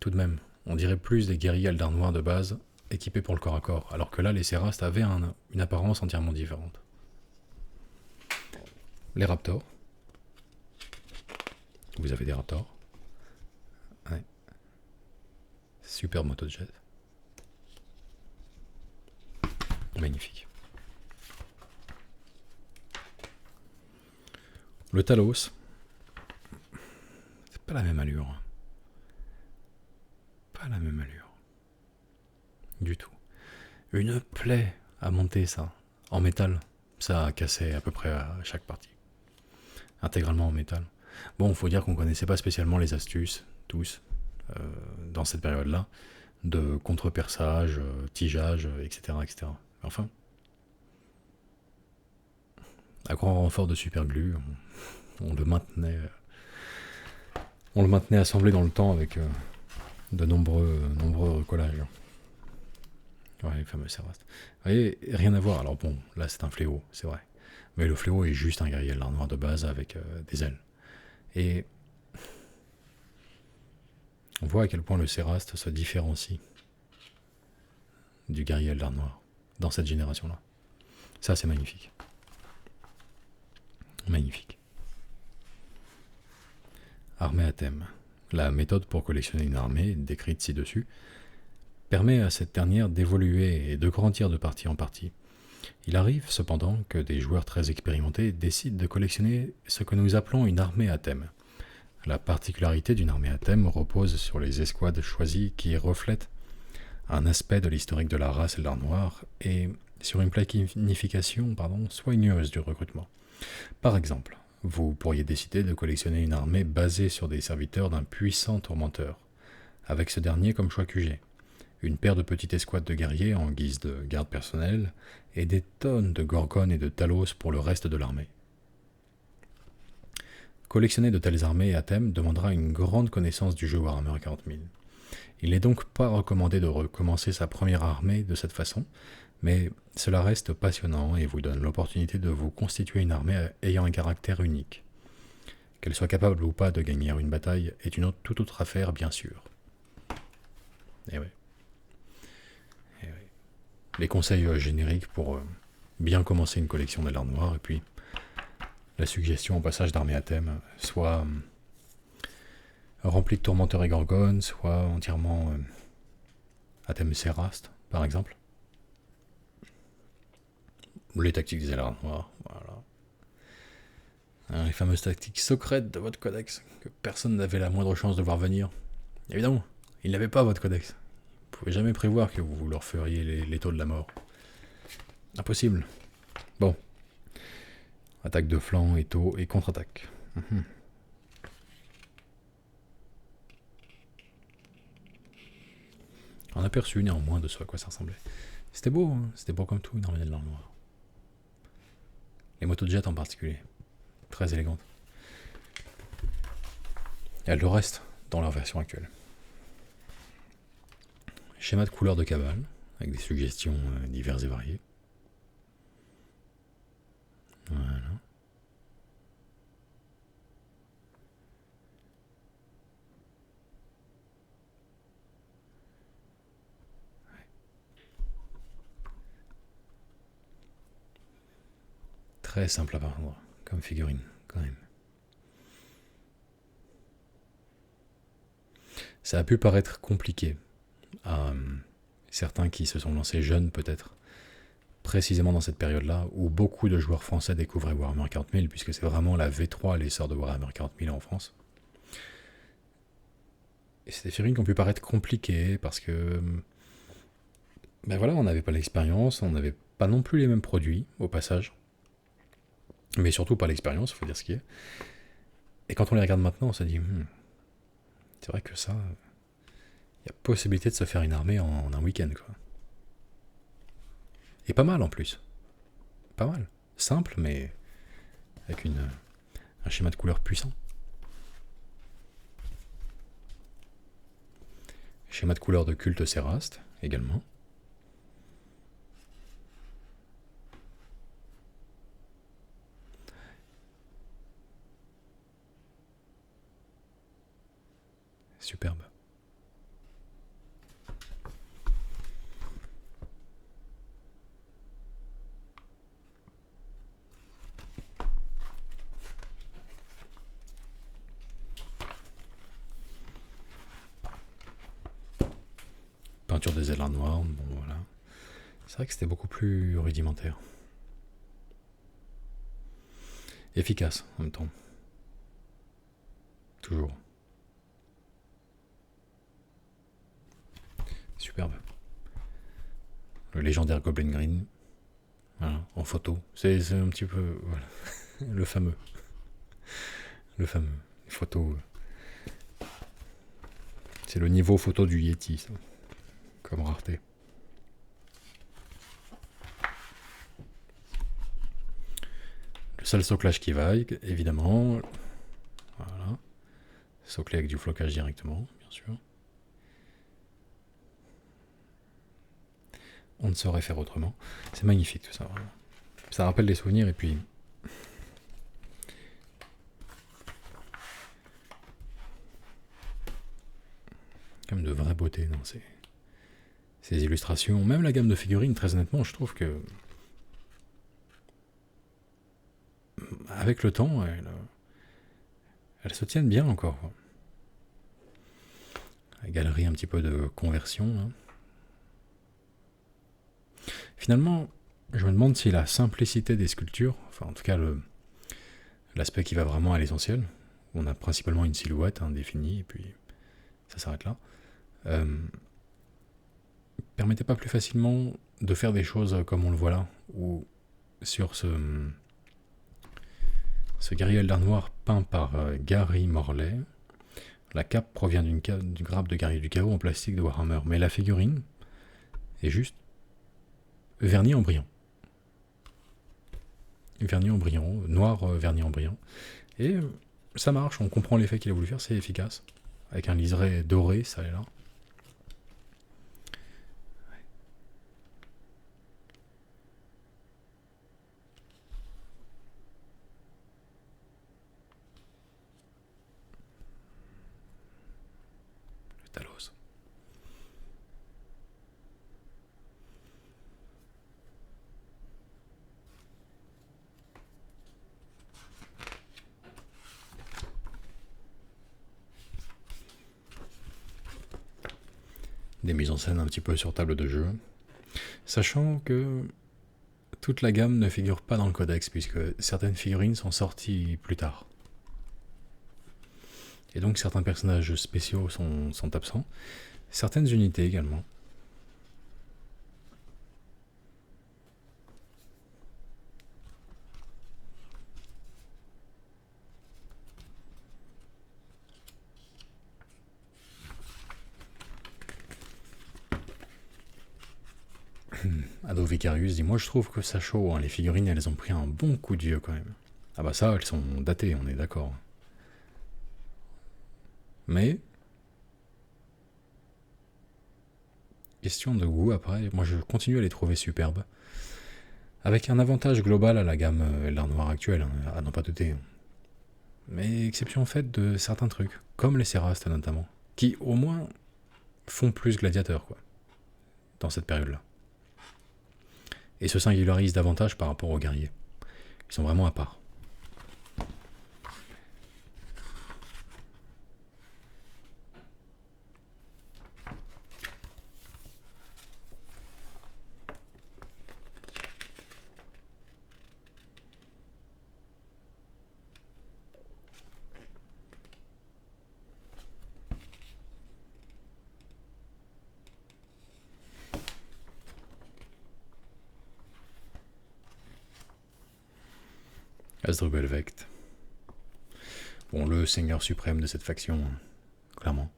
tout de même, on dirait plus des guerriers Eldar noirs de base, équipés pour le corps à corps, alors que là, les Sérastes avaient une apparence entièrement différente. Les Raptors. Vous avez des Raptors. Ouais. Super motojet. Magnifique. Le Talos. C'est pas la même allure. Pas la même allure. Du tout. Une plaie à monter ça. En métal. Ça a cassé à peu près à chaque partie. Intégralement en métal. Bon, faut dire qu'on connaissait pas spécialement les astuces, tous, dans cette période-là, de contre-perçage, tigeage, etc., etc. Enfin, à grand renfort de superglue, on le maintenait assemblé dans le temps avec de nombreux recollages. Ouais, les fameux Sérastes. Vous voyez, rien à voir. Alors bon, là c'est un fléau, c'est vrai. Mais le fléau est juste un guerrier Eldar noir de base avec des ailes. Et on voit à quel point le Séraste se différencie du guerrier Eldar noir dans cette génération-là. Ça, c'est magnifique. Magnifique. Armée à thème. La méthode pour collectionner une armée, décrite ci-dessus, permet à cette dernière d'évoluer et de grandir de partie en partie. Il arrive cependant que des joueurs très expérimentés décident de collectionner ce que nous appelons une armée à thème. La particularité d'une armée à thème repose sur les escouades choisies qui reflètent un aspect de l'historique de la race Eldar noir et sur une planification soigneuse du recrutement. Par exemple, vous pourriez décider de collectionner une armée basée sur des serviteurs d'un puissant tourmenteur, avec ce dernier comme choix QG, une paire de petites escouades de guerriers en guise de garde personnelle, et des tonnes de gorgones et de talos pour le reste de l'armée. Collectionner de telles armées à thème demandera une grande connaissance du jeu Warhammer 40 000. Il n'est donc pas recommandé de recommencer sa première armée de cette façon, mais cela reste passionnant et vous donne l'opportunité de vous constituer une armée ayant un caractère unique. Qu'elle soit capable ou pas de gagner une bataille est une toute autre affaire, bien sûr. Et oui. Les conseils génériques pour bien commencer une collection d'Eldar noir, et puis la suggestion au passage d'armée à thème, soit remplie de tourmenteurs et gorgones, soit entièrement à thème Séraste, par exemple. Les tactiques des Eldar noirs, voilà. Les fameuses tactiques secrètes de votre codex, que personne n'avait la moindre chance de voir venir. Évidemment, ils n'avaient pas votre codex. Vous ne pouvez jamais prévoir que vous leur feriez les taux de la mort. Impossible. Bon. Attaque de flanc, étau et contre-attaque. On a aperçu néanmoins de ce à quoi ça ressemblait. C'était beau, hein, c'était beau comme tout, une armée de l'or noir. Les motos de jet en particulier. Très élégantes. Et elles le restent dans leur version actuelle. Schéma de couleur de cavale, avec des suggestions diverses et variées. Voilà. Très simple à peindre, comme figurine, quand même. Ça a pu paraître compliqué à certains qui se sont lancés jeunes, peut-être, précisément dans cette période-là, où beaucoup de joueurs français découvraient Warhammer 40 000, puisque c'est vraiment la V3 l'essor de Warhammer 40 000 en France. Et c'est des figurines qui ont pu paraître compliquées, parce que... Ben voilà, on n'avait pas l'expérience, on n'avait pas non plus les mêmes produits, au passage. Mais surtout pas l'expérience, il faut dire ce qui est. Et quand on les regarde maintenant, on se dit, c'est vrai que ça, il y a possibilité de se faire une armée en un week-end, quoi. Et pas mal en plus. Pas mal. Simple, mais avec un schéma de couleur puissant. Schéma de couleur de culte Séraste, également. Superbe. Peinture des ailes noires, bon voilà. C'est vrai que c'était beaucoup plus rudimentaire. Efficace en même temps. Toujours. Superbe. Le légendaire Goblin Green. Voilà, en photo. C'est un petit peu... Voilà. Le fameux. Le fameux. Photo. C'est le niveau photo du Yeti, ça. Comme rareté. Le seul soclage qui vaille, évidemment. Voilà. Soclé avec du flocage directement, bien sûr. On ne saurait faire autrement. C'est magnifique tout ça, vraiment. Ça rappelle des souvenirs et puis... Comme de vraie beauté dans ces illustrations. Même la gamme de figurines, très honnêtement, je trouve que... Avec le temps, elles se tiennent bien encore. La galerie un petit peu de conversion, là. Finalement, je me demande si la simplicité des sculptures, enfin en tout cas l'aspect qui va vraiment à l'essentiel, où on a principalement une silhouette définie, et puis ça s'arrête là, permettait pas plus facilement de faire des choses comme on le voit là, ou sur ce guerrier Eldar noir peint par Gary Morley. La cape provient du grappe de guerrier du chaos en plastique de Warhammer, mais la figurine est juste vernis en brillant. Vernis en brillant, noir vernis en brillant. Et ça marche, on comprend l'effet qu'il a voulu faire, c'est efficace. Avec un liseré doré, ça est là. Le Talos. Des mises en scène un petit peu sur table de jeu. Sachant que toute la gamme ne figure pas dans le codex, puisque certaines figurines sont sorties plus tard. Et donc certains personnages spéciaux sont absents, certaines unités également. Ado Vicarius dit: moi je trouve que ça chaud, hein, les figurines elles ont pris un bon coup de vieux quand même. Ah bah ça, elles sont datées, on est d'accord. Mais, question de goût après, moi je continue à les trouver superbes. Avec un avantage global à la gamme Eldar Noir actuelle, hein, à n'en pas douter. Mais exception faite de certains trucs, comme les Sérastes notamment, qui au moins font plus gladiateurs, quoi, dans cette période-là. Et se singularisent davantage par rapport aux guerriers. Ils sont vraiment à part. Asdrubal Vect. Bon, le seigneur suprême de cette faction, hein, clairement.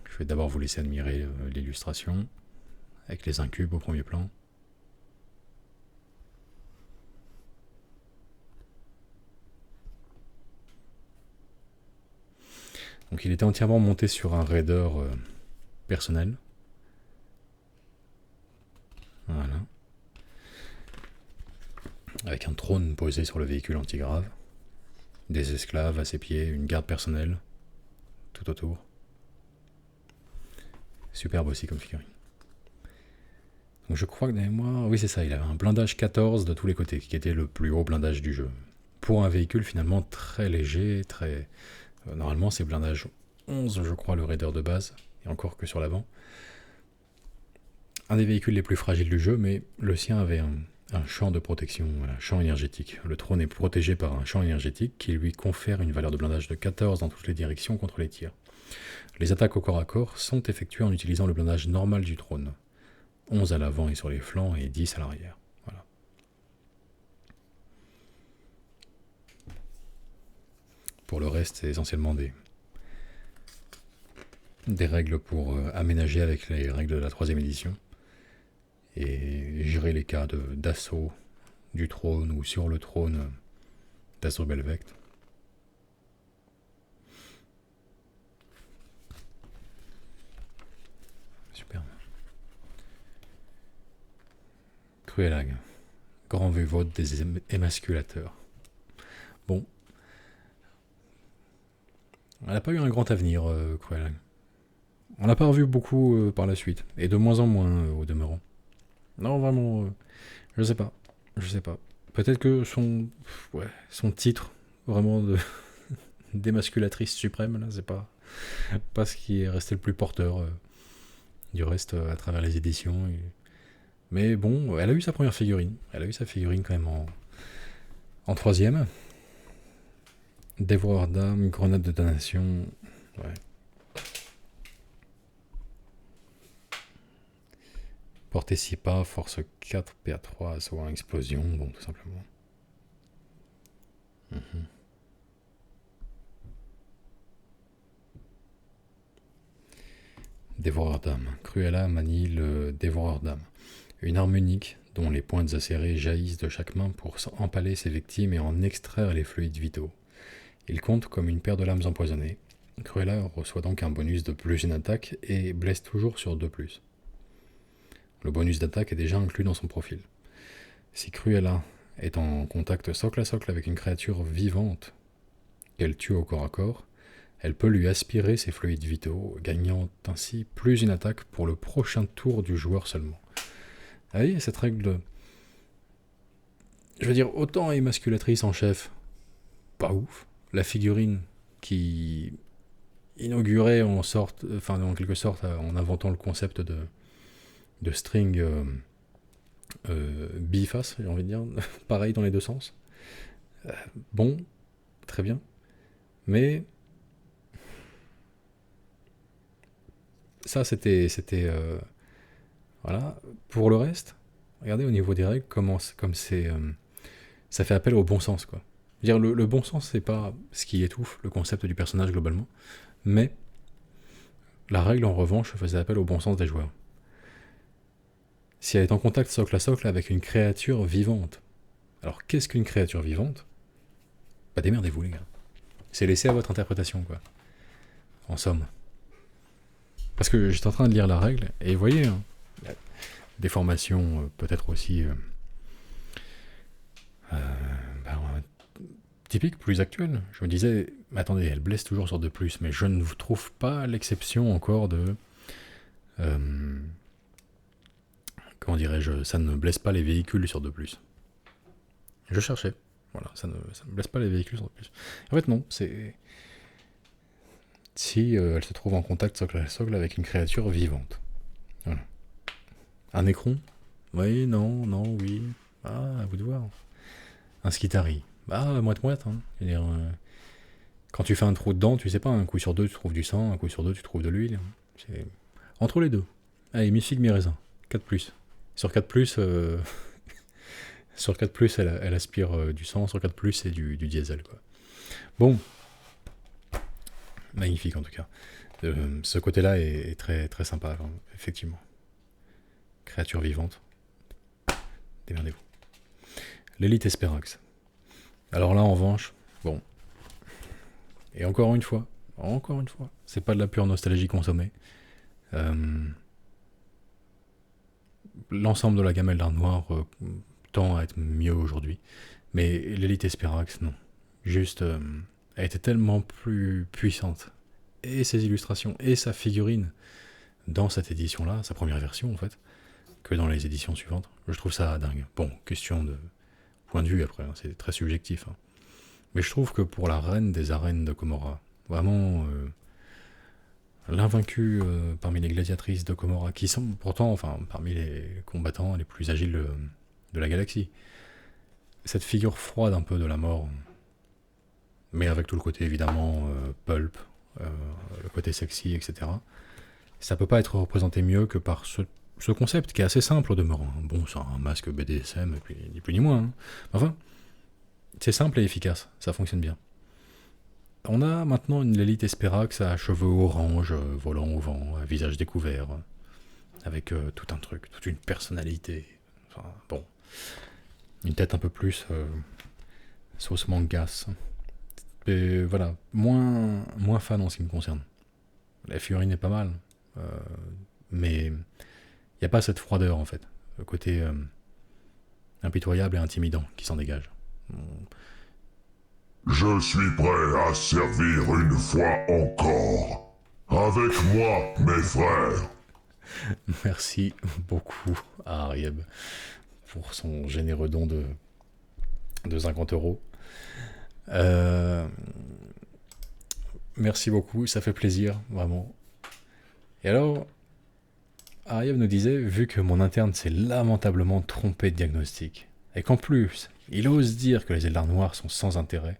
Je vais d'abord vous laisser admirer l'illustration, avec les incubes au premier plan. Donc il était entièrement monté sur un raider personnel. Voilà. Avec un trône posé sur le véhicule antigrave, des esclaves à ses pieds, une garde personnelle, tout autour. Superbe aussi comme figurine. Donc je crois que dans les mois... Oui c'est ça, il avait un blindage 14 de tous les côtés, qui était le plus haut blindage du jeu. Pour un véhicule finalement très léger, très... normalement c'est blindage 11 je crois le raider de base, et encore que sur l'avant. Un des véhicules les plus fragiles du jeu, mais le sien avait un champ de protection, un champ énergétique. Le trône est protégé par un champ énergétique qui lui confère une valeur de blindage de 14 dans toutes les directions contre les tirs. Les attaques au corps à corps sont effectuées en utilisant le blindage normal du trône. 11 à l'avant et sur les flancs et 10 à l'arrière. Voilà. Pour le reste, c'est essentiellement des règles pour aménager avec les règles de la 3ème édition. Et gérer les cas d'assaut du trône ou sur le trône d'Asdrubal Vect. Superbe. Cruelag, grand voivode des émasculateurs. Bon. Elle n'a pas eu un grand avenir, Cruelag. On l'a pas revu beaucoup par la suite, et de moins en moins au demeurant. Non, vraiment, je sais pas. Peut-être que son titre, vraiment d'émasculatrice suprême, là, c'est pas ce qui est resté le plus porteur du reste à travers les éditions. Mais bon, elle a eu sa première figurine. Elle a eu sa figurine quand même en 3ème. Dévoreur d'âme, grenade de damnation. Ouais. Portée 6 pas, force 4, PA3, assaut 1, explosion, bon, tout simplement. Dévoreur d'âme. Cruella manie le dévoreur d'âme. Une arme unique, dont les pointes acérées jaillissent de chaque main pour empaler ses victimes et en extraire les fluides vitaux. Il compte comme une paire de lames empoisonnées. Cruella reçoit donc un bonus de plus une attaque et blesse toujours sur 2+. Le bonus d'attaque est déjà inclus dans son profil. Si Cruella est en contact socle à socle avec une créature vivante qu'elle tue au corps à corps, elle peut lui aspirer ses fluides vitaux, gagnant ainsi plus une attaque pour le prochain tour du joueur seulement. Vous voyez, cette règle... Je veux dire, autant émasculatrice en chef, pas ouf. La figurine qui inaugurait en quelque sorte, en inventant le concept de string biface, j'ai envie de dire, pareil dans les deux sens. Bon, très bien, mais ça c'était voilà. Pour le reste, regardez au niveau des règles comme c'est ça fait appel au bon sens, quoi. Je veux dire, le bon sens, c'est pas ce qui étouffe le concept du personnage globalement, mais la règle en revanche faisait appel au bon sens des joueurs. Si elle est en contact socle à socle avec une créature vivante, alors qu'est-ce qu'une créature vivante? Bah démerdez-vous les gars. C'est laissé à votre interprétation, quoi. En somme. Parce que j'étais en train de lire la règle, et vous voyez, hein, des formations peut-être aussi typiques, plus actuelles. Je me disais, attendez, elle blesse toujours sur 2+, mais je ne vous trouve pas l'exception encore de... comment dirais-je, ça ne blesse pas les véhicules sur 2+. Je cherchais. Voilà, ça ne blesse pas les véhicules sur 2+. En fait, non, c'est... Si elle se trouve en contact socle à socle avec une créature vivante. Voilà. Un écron? Oui, non, oui. Ah, à vous de voir. Un skitari? Bah, moite-moite. Hein. C'est-à-dire, quand tu fais un trou dedans, tu sais pas, un coup sur deux, tu trouves du sang, un coup sur deux, tu trouves de l'huile. C'est... Entre les deux. Allez, mi-figue, mi-raisin. 4+. Sur 4+, sur 4+, elle aspire du sang, sur 4+, c'est du diesel, quoi. Bon. Magnifique, en tout cas. Ce côté-là est très, très sympa, alors, effectivement. Créature vivante. Démerdez-vous. L'élite Esperax. Alors là, en revanche, bon. Et encore une fois, c'est pas de la pure nostalgie consommée. L'ensemble de la gamme Eldar Noir tend à être mieux aujourd'hui. Mais l'élite Esperax, non. Juste, elle était tellement plus puissante. Et ses illustrations, et sa figurine, dans cette édition-là, sa première version en fait, que dans les éditions suivantes. Je trouve ça dingue. Bon, question de point de vue après, hein, c'est très subjectif. Hein. Mais je trouve que pour la reine des arènes de Komorra, vraiment l'invaincue parmi les gladiatrices de Komorra, qui sont pourtant, enfin, parmi les combattants les plus agiles de la galaxie. Cette figure froide un peu de la mort, mais avec tout le côté évidemment pulp, le côté sexy, etc. Ça peut pas être représenté mieux que par ce concept qui est assez simple au demeurant. Bon, c'est un masque BDSM, et puis ni plus ni moins. Hein. Enfin, c'est simple et efficace, ça fonctionne bien. On a maintenant une Lélite Esperax à cheveux orange, volant au vent, à visage découvert, avec tout un truc, toute une personnalité. Enfin, bon, une tête un peu plus sauce mangasse. Et voilà, moins fan en ce qui me concerne. La figurine est pas mal, mais il n'y a pas cette froideur en fait, le côté impitoyable et intimidant qui s'en dégage. Je suis prêt à servir une fois encore. Avec moi, mes frères. Merci beaucoup à Arieb pour son généreux don de 50 €. Merci beaucoup, ça fait plaisir, vraiment. Et alors, Arieb nous disait, vu que mon interne s'est lamentablement trompé de diagnostic, et qu'en plus, il ose dire que les Eldar noirs sont sans intérêt,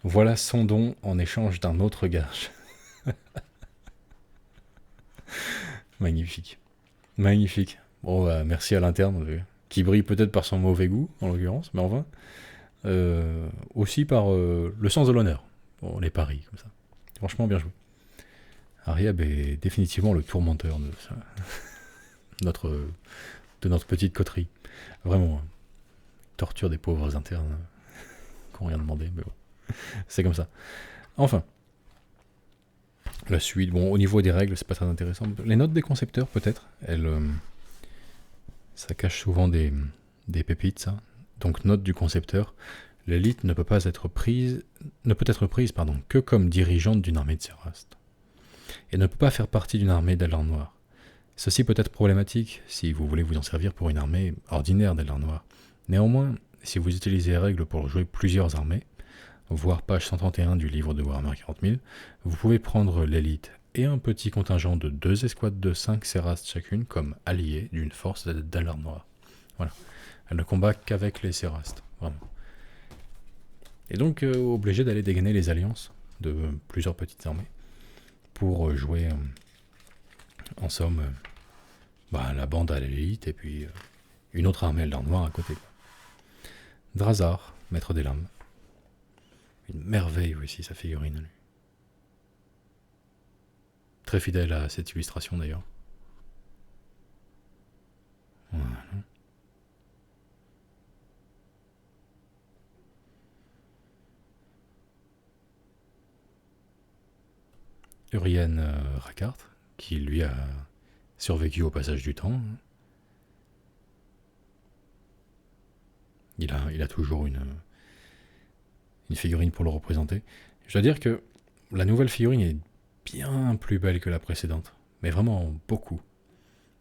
voilà son don en échange d'un autre gage. Magnifique. Magnifique. Bon, bah, merci à l'interne, qui brille peut-être par son mauvais goût, en l'occurrence, mais enfin, aussi par le sens de l'honneur. Bon, les paris, comme ça. Franchement, bien joué. Arieb est définitivement le tourmenteur de notre petite coterie. Vraiment, hein. Torture des pauvres internes qui n'ont rien demandé, mais bon. C'est comme ça. Enfin. La suite, bon, au niveau des règles, c'est pas très intéressant. Les notes des concepteurs, peut-être, ça cache souvent des pépites, ça. Donc, note du concepteur, l'élite ne peut être prise que comme dirigeante d'une armée de Séraste. Et ne peut pas faire partie d'une armée d'Eldar Noir. Ceci peut être problématique si vous voulez vous en servir pour une armée ordinaire d'Eldar Noir. Néanmoins, si vous utilisez les règles pour jouer plusieurs armées, voire page 131 du livre de Warhammer 40 000, vous pouvez prendre l'élite et un petit contingent de 2 escouades de 5 Sérastes chacune comme alliés d'une force d'Eldar Noir. Voilà. Elle ne combat qu'avec les Sérastes, vraiment. Et donc obligé d'aller dégainer les alliances de plusieurs petites armées pour jouer en somme la bande à l'élite et puis une autre armée Eldar Noir à côté. Drazar, maître des lames. Une merveille aussi sa figurine. Lui. Très fidèle à cette illustration d'ailleurs. Voilà. Urien Rakart, qui lui a survécu au passage du temps. Il a toujours une figurine pour le représenter. Je dois dire que la nouvelle figurine est bien plus belle que la précédente, mais vraiment beaucoup.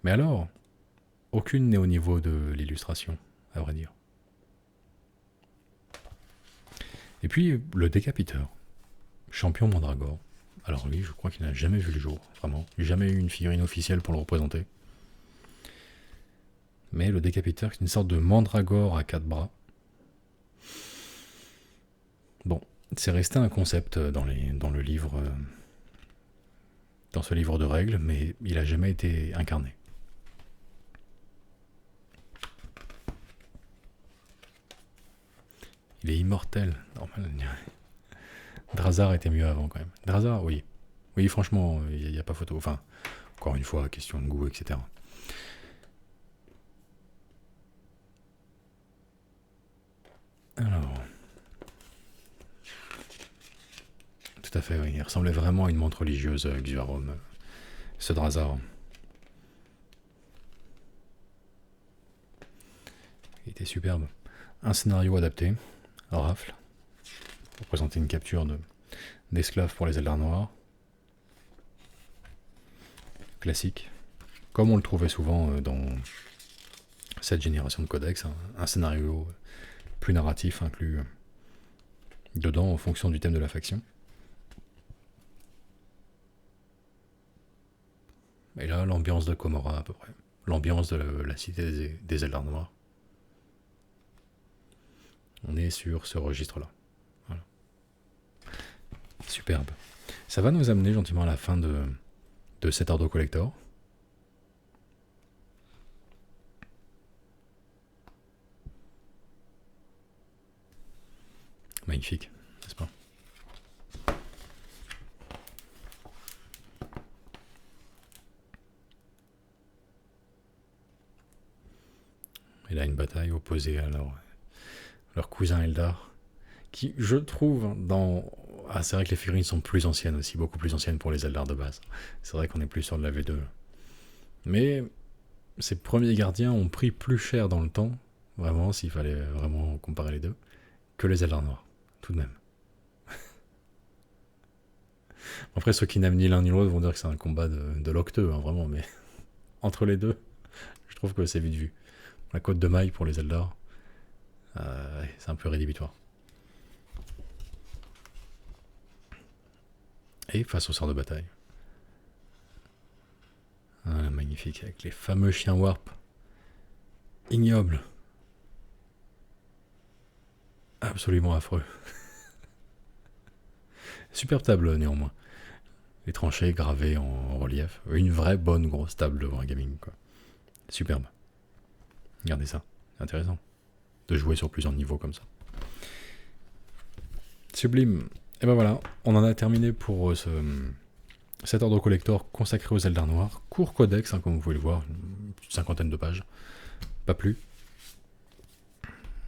Mais alors, aucune n'est au niveau de l'illustration, à vrai dire. Et puis, le décapiteur, champion Mandragore. Alors lui, je crois qu'il n'a jamais vu le jour, vraiment. Jamais eu une figurine officielle pour le représenter. Mais le décapiteur, c'est une sorte de Mandragore à 4 bras. Bon, c'est resté un concept dans le livre, dans ce livre de règles, mais il n'a jamais été incarné. Il est immortel, normal. Drazar était mieux avant quand même. Drazar, oui. Oui, franchement, il n'y a pas photo. Enfin, encore une fois, question de goût, etc. Alors... Tout à fait, oui. Il ressemblait vraiment à une montre religieuse, Xuarum, ce Drazar. Il était superbe. Un scénario adapté, rafle, pour présenter une capture d'esclaves pour les Eldar Noirs. Classique. Comme on le trouvait souvent dans cette génération de codex, un scénario plus narratif inclus dedans en fonction du thème de la faction. Et là, l'ambiance de Komora à peu près. L'ambiance de la cité des Eldar Noirs. On est sur ce registre-là. Voilà. Superbe. Ça va nous amener gentiment à la fin de cet Ordo Collector. Magnifique, n'est-ce pas? Et là, une bataille opposée à leur cousin Eldar, qui, je trouve, Ah, c'est vrai que les figurines sont plus anciennes aussi, beaucoup plus anciennes pour les Eldar de base. C'est vrai qu'on est plus sur de la V2. Mais ces premiers gardiens ont pris plus cher dans le temps, vraiment, s'il fallait vraiment comparer les deux, que les Eldar noirs, tout de même. Après, ceux qui n'aiment ni l'un ni l'autre vont dire que c'est un combat de l'octeux, hein, vraiment, mais entre les deux, je trouve que c'est vite vu. La côte de maille pour les Eldar, c'est un peu rédhibitoire. Et face au sort de bataille. Ah, magnifique, avec les fameux chiens warp. Ignobles. Absolument affreux. Superbe table néanmoins. Les tranchées gravées en relief. Une vraie bonne grosse table de wargaming, quoi. Superbe. Regardez ça, c'est intéressant. De jouer sur plusieurs niveaux comme ça. Sublime. Et ben voilà, on en a terminé pour cet Ordo Collector consacré aux Eldar Noirs. Court codex, hein, comme vous pouvez le voir, une cinquantaine de pages. Pas plus.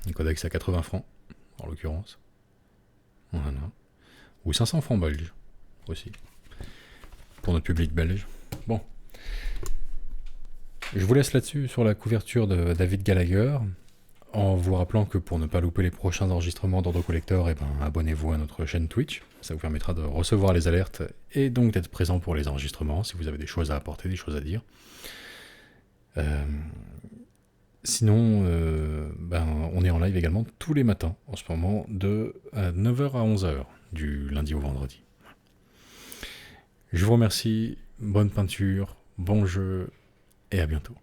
Un codex à 80 francs, en l'occurrence. Voilà. Ou 500 francs belges, aussi. Pour notre public belge. Bon. Je vous laisse là-dessus sur la couverture de David Gallagher, en vous rappelant que pour ne pas louper les prochains enregistrements d'Ordo Collector, abonnez-vous à notre chaîne Twitch. Ça vous permettra de recevoir les alertes et donc d'être présent pour les enregistrements si vous avez des choses à apporter, des choses à dire. Sinon, on est en live également tous les matins en ce moment de 9h à 11h, du lundi au vendredi. Je vous remercie, bonne peinture, bon jeu, et à bientôt.